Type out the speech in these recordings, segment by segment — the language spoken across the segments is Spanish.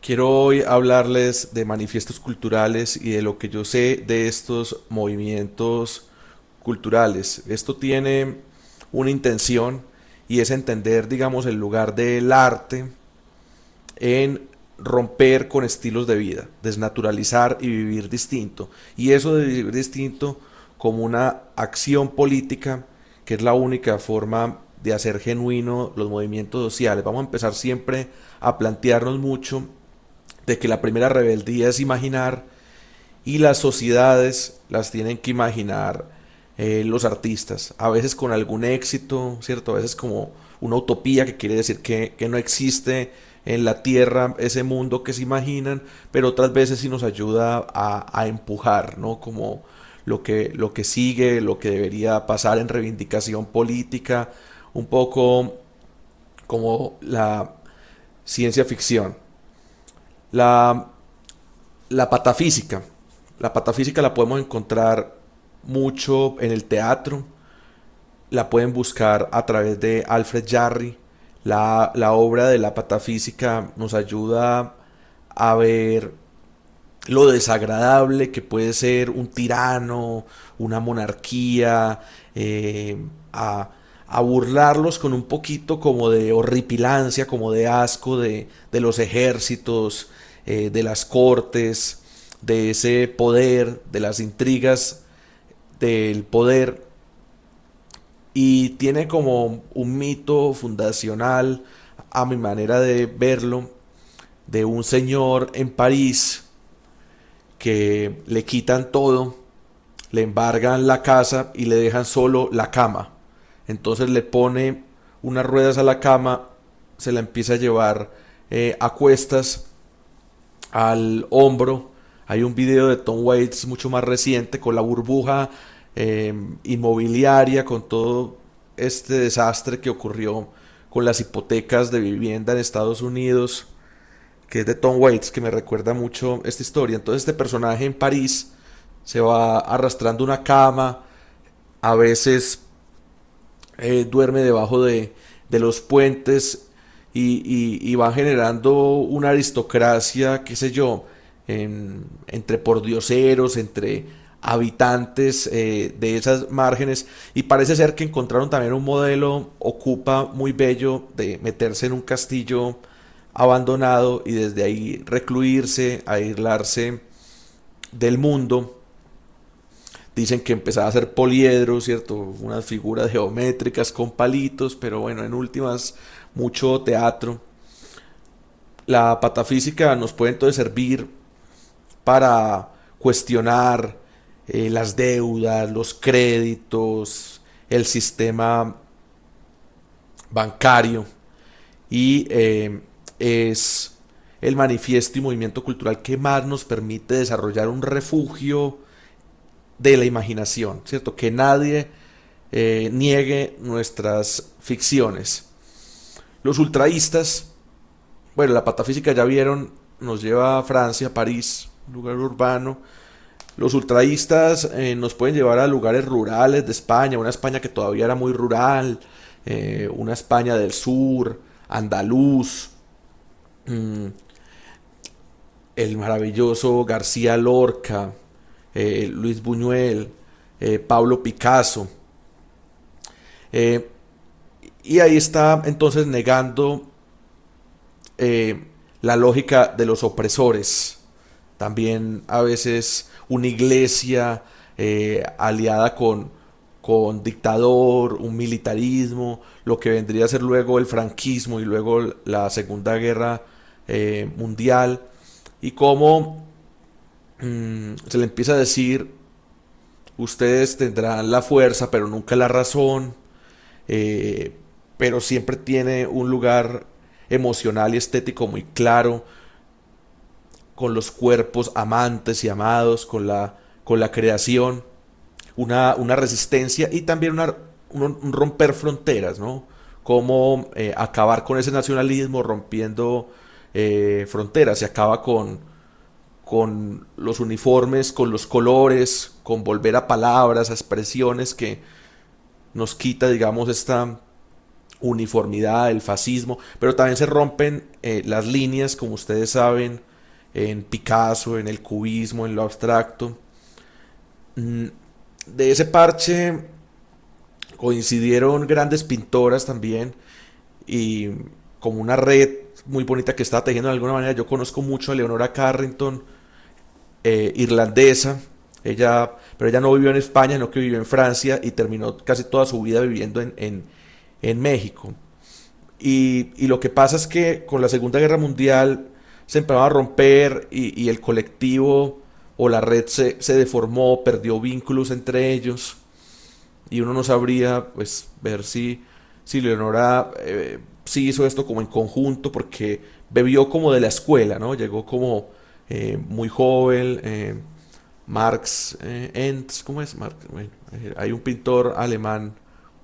Quiero hoy hablarles de manifiestos culturales y de lo que yo sé de estos movimientos culturales. Esto tiene una intención y es entender, digamos, el lugar del arte en romper con estilos de vida, desnaturalizar y vivir distinto. Y eso de vivir distinto como una acción política, que es la única forma de hacer genuino los movimientos sociales. Vamos a empezar siempre a plantearnos mucho de que la primera rebeldía es imaginar y las sociedades las tienen que imaginar los artistas, a veces con algún éxito, ¿cierto? A veces como una utopía que quiere decir que no existe en la tierra ese mundo que se imaginan, pero otras veces sí nos ayuda a empujar, ¿no? Como lo que sigue, lo que debería pasar en reivindicación política, un poco como la ciencia ficción. La, la patafísica. La patafísica la podemos encontrar mucho en el teatro, la pueden buscar a través de Alfred Jarry. La obra de la patafísica nos ayuda a ver lo desagradable que puede ser un tirano, una monarquía, a, a burlarlos con un poquito como de horripilancia, como de asco de los ejércitos, de las cortes, de ese poder, de las intrigas del poder. Y tiene como un mito fundacional, a mi manera de verlo, de un señor en París que le quitan todo, le embargan la casa y le dejan solo la cama. Entonces le pone unas ruedas a la cama, se la empieza a llevar a cuestas al hombro. Hay un video de Tom Waits mucho más reciente con la burbuja inmobiliaria, con todo este desastre que ocurrió con las hipotecas de vivienda en Estados Unidos, que es de Tom Waits, que me recuerda mucho esta historia. Entonces este personaje en París se va arrastrando una cama, a veces duerme debajo de los puentes y van generando una aristocracia, qué sé yo, entre pordioseros, entre habitantes de esas márgenes, y parece ser que encontraron también un modelo ocupa muy bello de meterse en un castillo abandonado y desde ahí recluirse, aislarse del mundo. Dicen que empezaba a hacer poliedro, ¿cierto? Unas figuras geométricas con palitos, pero bueno, en últimas, mucho teatro. La patafísica nos puede entonces servir para cuestionar las deudas, los créditos, el sistema bancario y es el manifiesto y movimiento cultural que más nos permite desarrollar un refugio de la imaginación, ¿cierto? Que nadie niegue nuestras ficciones. Los ultraístas, bueno, la patafísica ya vieron, nos lleva a Francia, París, un lugar urbano. Los ultraístas nos pueden llevar a lugares rurales de España, una España que todavía era muy rural, una España del sur, andaluz, mmm, el maravilloso García Lorca, Luis Buñuel, Pablo Picasso. Eh, y ahí está entonces negando la lógica de los opresores. También a veces una iglesia aliada con dictador, un militarismo, lo que vendría a ser luego el franquismo y luego la Segunda Guerra Mundial, y cómo se le empieza a decir, ustedes tendrán la fuerza, pero nunca la razón, eh, pero siempre tiene un lugar emocional y estético muy claro, con los cuerpos amantes y amados, con la creación, una resistencia y también un romper fronteras, ¿no? Cómo acabar con ese nacionalismo rompiendo fronteras. Se acaba con los uniformes, con los colores, con volver a palabras, a expresiones que nos quita, digamos, esta uniformidad, el fascismo, pero también se rompen las líneas, como ustedes saben, en Picasso, en el cubismo, en lo abstracto. Mm, De ese parche coincidieron grandes pintoras también y como una red muy bonita que estaba tejiendo de alguna manera. Yo conozco mucho a Leonora Carrington, irlandesa, pero ella no vivió en España, sino que vivió en Francia y terminó casi toda su vida viviendo en México. Y lo que pasa es que con la Segunda Guerra Mundial se empezaba a romper y el colectivo o la red se deformó, perdió vínculos entre ellos y uno no sabría pues ver si Leonora sí hizo esto como en conjunto porque bebió como de la escuela, ¿no? Llegó como muy joven, Marx Ents, ¿cómo es? Bueno, hay un pintor alemán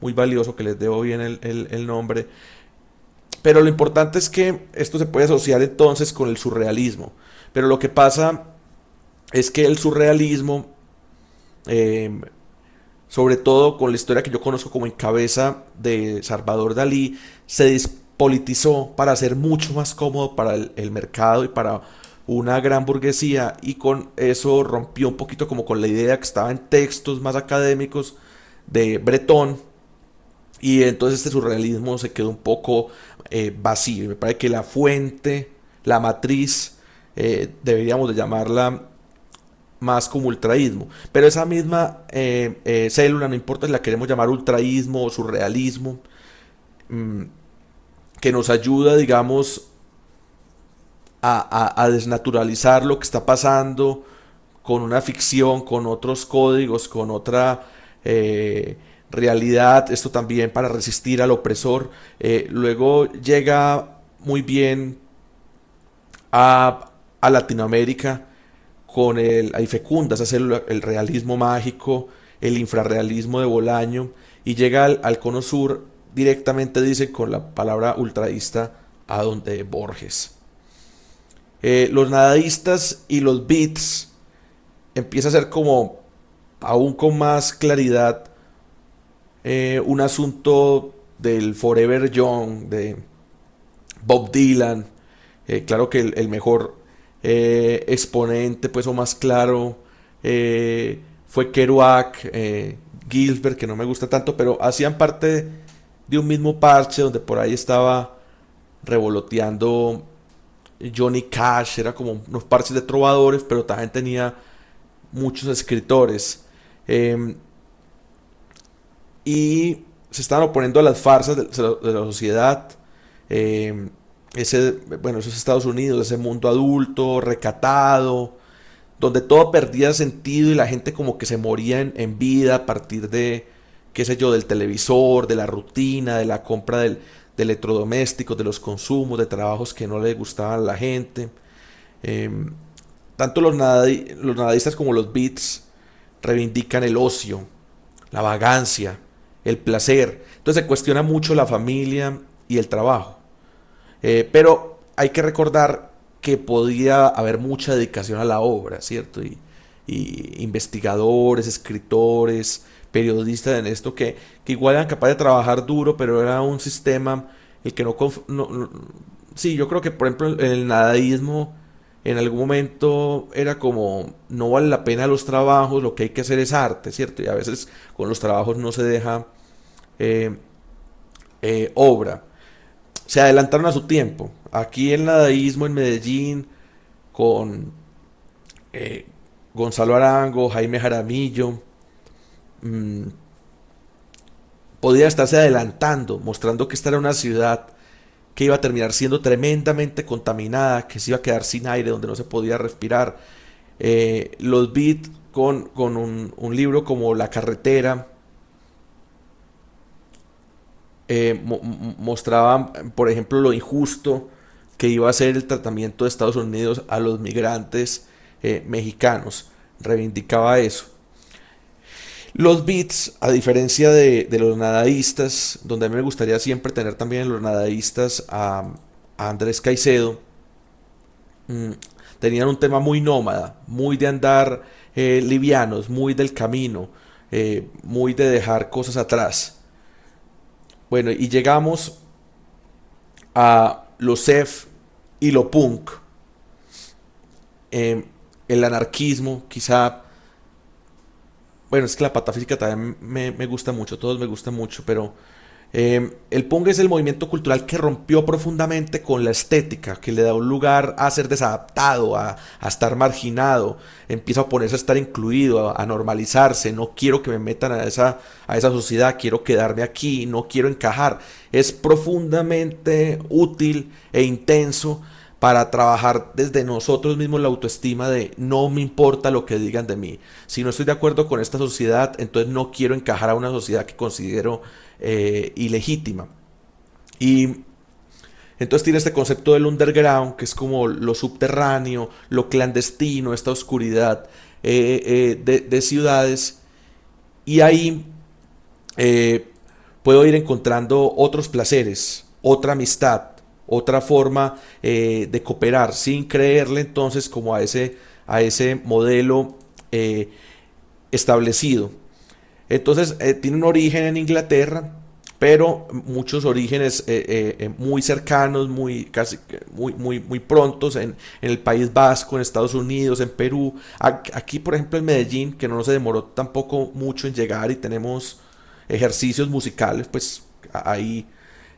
muy valioso que les debo bien el nombre, pero lo importante es que esto se puede asociar entonces con el surrealismo. Pero lo que pasa es que el surrealismo, eh, sobre todo con la historia que yo conozco como en cabeza de Salvador Dalí, se despolitizó para ser mucho más cómodo para el mercado y para una gran burguesía y con eso rompió un poquito como con la idea que estaba en textos más académicos de Breton y entonces este surrealismo se quedó un poco vacío. Me parece que la fuente, la matriz, deberíamos de llamarla más como ultraísmo. Pero esa misma célula, no importa si la queremos llamar ultraísmo o surrealismo, mmm, que nos ayuda, digamos, a desnaturalizar lo que está pasando con una ficción, con otros códigos, con otra realidad, esto también para resistir al opresor. Luego llega muy bien a Latinoamérica con ahí fecunda esa célula, el realismo mágico, el infrarrealismo de Bolaño, y llega al cono sur directamente, dice, con la palabra ultraísta a donde Borges. Los nadaístas y los beats empieza a ser como aún con más claridad un asunto del Forever Young, de Bob Dylan. Claro que el mejor exponente, pues, o más claro, fue Kerouac, Gilbert, que no me gusta tanto, pero hacían parte de un mismo parche donde por ahí estaba revoloteando Johnny Cash, era como unos parches de trovadores, pero también tenía muchos escritores. Eh, y se estaban oponiendo a las farsas de la sociedad. Eh, bueno, esos Estados Unidos, ese mundo adulto, recatado, donde todo perdía sentido y la gente como que se moría en vida a partir de, qué sé yo, del televisor, de la rutina, de la compra de electrodomésticos, de los consumos, de trabajos que no le gustaban a la gente. Eh, Tanto los nadadistas como los beats reivindican el ocio, la vagancia, el placer. Entonces se cuestiona mucho la familia y el trabajo. Pero hay que recordar que podía haber mucha dedicación a la obra, ¿cierto? Y investigadores, escritores, periodistas en esto que igual eran capaces de trabajar duro, pero era un sistema el que sí, yo creo que por ejemplo el nadaísmo en algún momento era como no vale la pena los trabajos, lo que hay que hacer es arte, ¿cierto? Y a veces con los trabajos no se deja eh, obra. Se adelantaron a su tiempo. Aquí el nadaísmo en Medellín, con eh, Gonzalo Arango, Jaime Jaramillo, mmm, podía estarse adelantando, mostrando que esta era una ciudad que iba a terminar siendo tremendamente contaminada, que se iba a quedar sin aire, donde no se podía respirar. Los Beat con un libro como La Carretera, mostraban, por ejemplo, lo injusto que iba a ser el tratamiento de Estados Unidos a los migrantes mexicanos. Reivindicaba eso. Los beats, a diferencia de los nadaístas, donde a mí me gustaría siempre tener también en los nadaístas a Andrés Caicedo, mm, tenían un tema muy nómada, muy de andar livianos, muy del camino, muy de dejar cosas atrás. Bueno, y llegamos a lo CEF y lo punk. Eh, el anarquismo, quizá. Bueno, es que la patafísica también me gusta mucho, todos me gustan mucho, pero el punk es el movimiento cultural que rompió profundamente con la estética, que le da un lugar a ser desadaptado, a estar marginado, empieza a ponerse a estar incluido, a normalizarse, no quiero que me metan a esa sociedad, quiero quedarme aquí, no quiero encajar. Es profundamente útil e intenso para trabajar desde nosotros mismos la autoestima de no me importa lo que digan de mí. Si no estoy de acuerdo con esta sociedad, entonces no quiero encajar a una sociedad que considero ilegítima. Y entonces tiene este concepto del underground, que es como lo subterráneo, lo clandestino, esta oscuridad de ciudades. Y ahí eh, puedo ir encontrando otros placeres, otra amistad, otra forma de cooperar, sin creerle entonces como a ese modelo eh, establecido. Entonces tiene un origen en Inglaterra, pero muchos orígenes muy cercanos, muy prontos en el País Vasco, en Estados Unidos, en Perú. Aquí, por ejemplo, en Medellín, que no se demoró tampoco mucho en llegar y tenemos ejercicios musicales, pues ahí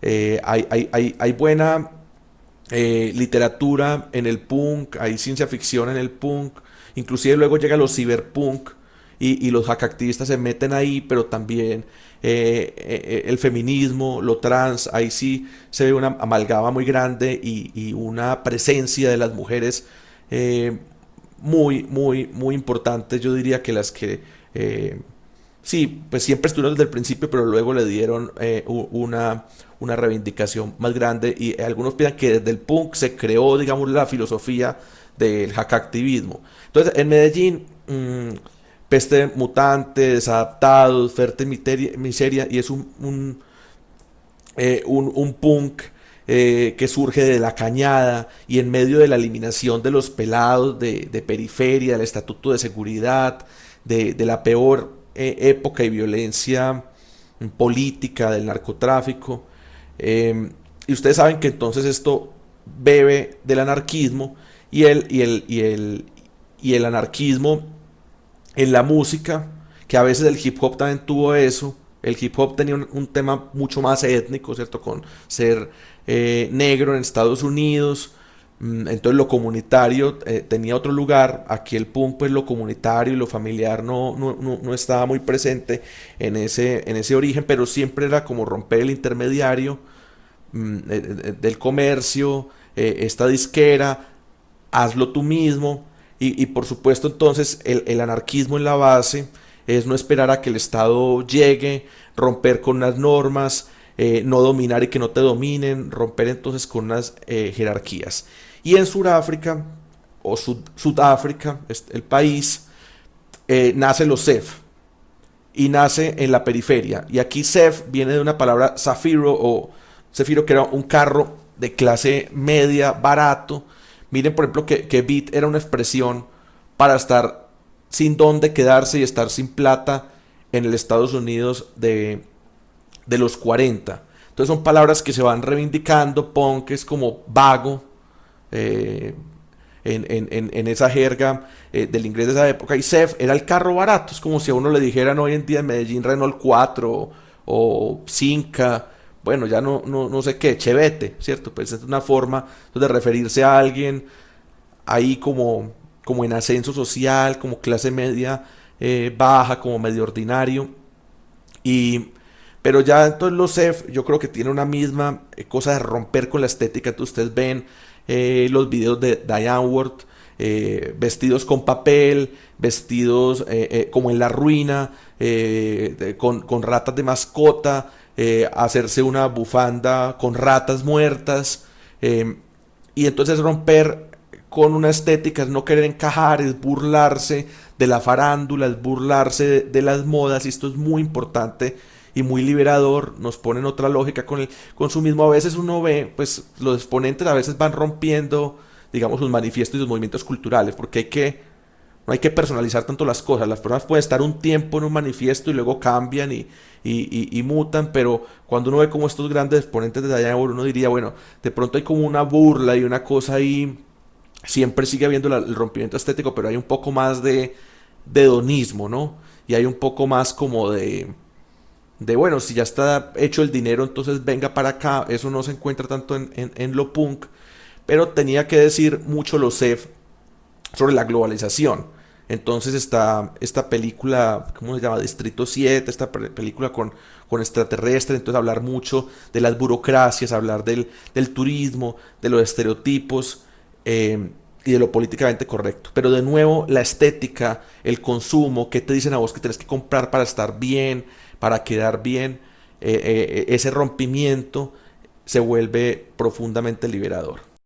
hay buena literatura en el punk, hay ciencia ficción en el punk, inclusive luego llega los cyberpunk y los hackactivistas se meten ahí, pero también el feminismo, lo trans, ahí sí se ve una amalgama muy grande y una presencia de las mujeres muy importante, yo diría que las que sí, pues siempre estuvieron desde el principio, pero luego le dieron una reivindicación más grande y algunos piensan que desde el punk se creó, digamos, la filosofía del hackactivismo. Entonces, en Medellín, Peste Mutante, Desadaptados, Ferte Miseria, y es un punk que surge de la cañada y en medio de la eliminación de los pelados de periferia, del estatuto de seguridad, de la peor época y violencia política del narcotráfico. Y ustedes saben que entonces esto bebe del anarquismo y el anarquismo en la música, que a veces el hip hop también tuvo eso. El hip hop tenía un tema mucho más étnico, ¿cierto? Con ser negro en Estados Unidos. Entonces lo comunitario tenía otro lugar. Aquí el punk, pues lo comunitario y lo familiar no estaba muy presente en ese origen, pero siempre era como romper el intermediario del comercio, esta disquera, hazlo tú mismo. Y por supuesto entonces el anarquismo en la base es no esperar a que el Estado llegue, romper con unas normas, no dominar y que no te dominen, romper entonces con unas jerarquías. Y en Sudáfrica, o Sudáfrica, el país, nace los CEF y nace en la periferia. Y aquí CEF viene de una palabra Zafiro o Zafiro, que era un carro de clase media, barato. Miren, por ejemplo, que beat era una expresión para estar sin dónde quedarse y estar sin plata en el Estados Unidos de los 40. Entonces son palabras que se van reivindicando. Punk es como vago eh, en esa jerga del inglés de esa época. Y CEF era el carro barato. Es como si a uno le dijeran hoy en día en Medellín Renault 4 o Cinca. Bueno, ya no sé qué, Chevette, ¿cierto? Pues es una forma de referirse a alguien ahí como en ascenso social, como clase media baja, como medio ordinario. Y, pero ya entonces los CEF yo creo que tiene una misma cosa de romper con la estética. Entonces ustedes ven los videos de Diane Ward, vestidos con papel, vestidos como en la ruina, con ratas de mascota, hacerse una bufanda con ratas muertas, y entonces romper con una estética es no querer encajar, es burlarse de la farándula, es burlarse de las modas, y esto es muy importante y muy liberador, nos pone en otra lógica con el consumismo. A veces uno ve, pues los exponentes a veces van rompiendo, digamos, sus manifiestos y sus movimientos culturales, porque hay que no hay que personalizar tanto las cosas. Las personas pueden estar un tiempo en un manifiesto y luego cambian y mutan, pero cuando uno ve como estos grandes exponentes de allá, uno diría, bueno, de pronto hay como una burla y una cosa ahí, siempre sigue habiendo el rompimiento estético, pero hay un poco más de hedonismo, ¿no? Y hay un poco más como bueno, si ya está hecho el dinero, entonces venga para acá. Eso no se encuentra tanto en lo punk, pero tenía que decir mucho lo CEF sobre la globalización. Entonces está esta película, ¿cómo se llama? Distrito 7, esta película con extraterrestres, entonces hablar mucho de las burocracias, hablar del turismo, de los estereotipos y de lo políticamente correcto. Pero de nuevo, la estética, el consumo, qué te dicen a vos que tenés que comprar para estar bien, para quedar bien, ese rompimiento se vuelve profundamente liberador.